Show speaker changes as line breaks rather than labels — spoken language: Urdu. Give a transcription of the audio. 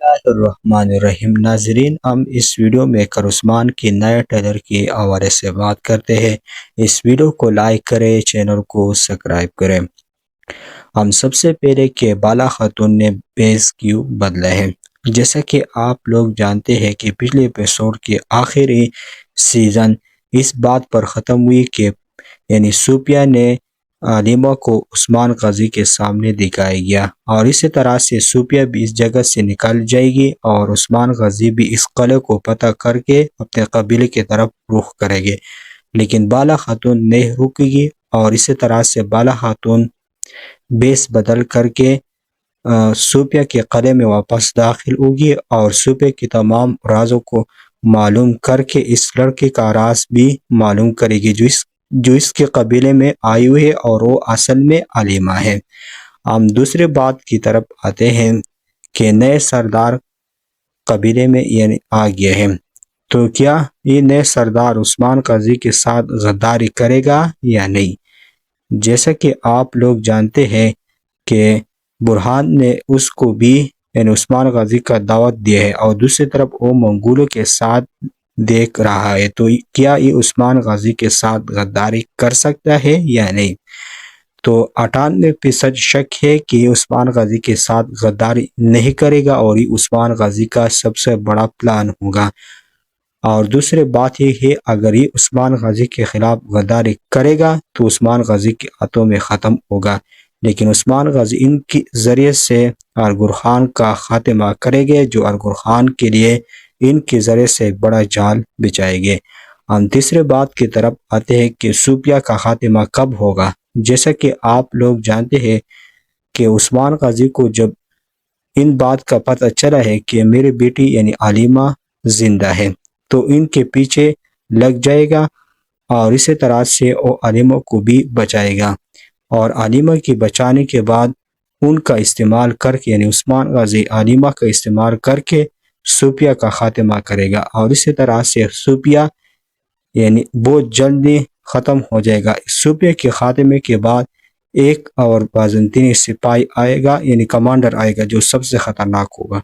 الرحمن الرحیم ناظرین، ہم اس ویڈیو میں عثمان کی نئے ٹریلر کے حوالے سے بات کرتے ہیں۔ اس ویڈیو کو لائک کریں، چینل کو سبسکرائب کریں۔ ہم سب سے پہلے کہ بالا خاتون نے بیس کیوں بدلا ہے۔ جیسا کہ آپ لوگ جانتے ہیں کہ پچھلے ایپیسوڈ کے آخری سیزن اس بات پر ختم ہوئی کہ صوفیہ نے علیمہ کو عثمان غازی کے سامنے دکھایا گیا، اور اسی طرح سے صوفیہ بھی اس جگہ سے نکل جائے گی اور عثمان غازی بھی اس قلعے کو فتح کر کے اپنے قبیلے کی طرف رخ کرے گے۔ لیکن بالا خاتون نہیں رکے گی اور اسی طرح سے بالا خاتون بیس بدل کر کے صوفیہ کے قلعے میں واپس داخل ہوگی اور صوفیہ کی تمام رازوں کو معلوم کر کے اس لڑکے کا راز بھی معلوم کرے گی جو اس کے قبیلے میں آئی ہوئی ہے، اور وہ اصل میں علیمہ ہے۔ ہم دوسری بات کی طرف آتے ہیں کہ نئے سردار قبیلے میں آ گئے ہیں، تو کیا یہ نئے سردار عثمان غازی کے ساتھ غداری کرے گا یا نہیں؟ جیسا کہ آپ لوگ جانتے ہیں کہ برہان نے اس کو بھی عثمان غازی کا دعوت دیا ہے، اور دوسری طرف وہ منگولوں کے ساتھ دیکھ رہا ہے، تو کیا یہ عثمان غازی کے ساتھ غداری کر سکتا ہے یا نہیں؟ تو 98% شک ہے کہ یہ عثمان غازی کے ساتھ غداری نہیں کرے گا، اور یہ عثمان غازی کا سب سے بڑا پلان ہوگا۔ اور دوسری بات یہ ہے، اگر یہ عثمان غازی کے خلاف غداری کرے گا تو عثمان غازی کے ہاتھوں میں ختم ہوگا، لیکن عثمان غازی ان کے ذریعے سے ارغر خان کا خاتمہ کرے گے، جو ارغر خان کے لیے ان کے ذریعے سے بڑا جال بچائے گے۔ ہم تیسرے بات کی طرف آتے ہیں کہ صوفیہ کا خاتمہ کب ہوگا۔ جیسا کہ آپ لوگ جانتے ہیں کہ عثمان غازی کو جب ان بات کا پتہ چلا ہے کہ میری بیٹی علیمہ زندہ ہے، تو ان کے پیچھے لگ جائے گا، اور اسی طرح سے وہ علیمہ کو بھی بچائے گا، اور علیمہ کی بچانے کے بعد ان کا استعمال کر کے عثمان غازی علیمہ کا استعمال کر کے صوفیہ کا خاتمہ کرے گا، اور اسی طرح سے صوفیہ بہت جلدی ختم ہو جائے گا۔ صوفیہ کے خاتمے کے بعد ایک اور بازنطینی سپاہی آئے گا، کمانڈر آئے گا، جو سب سے خطرناک ہوگا۔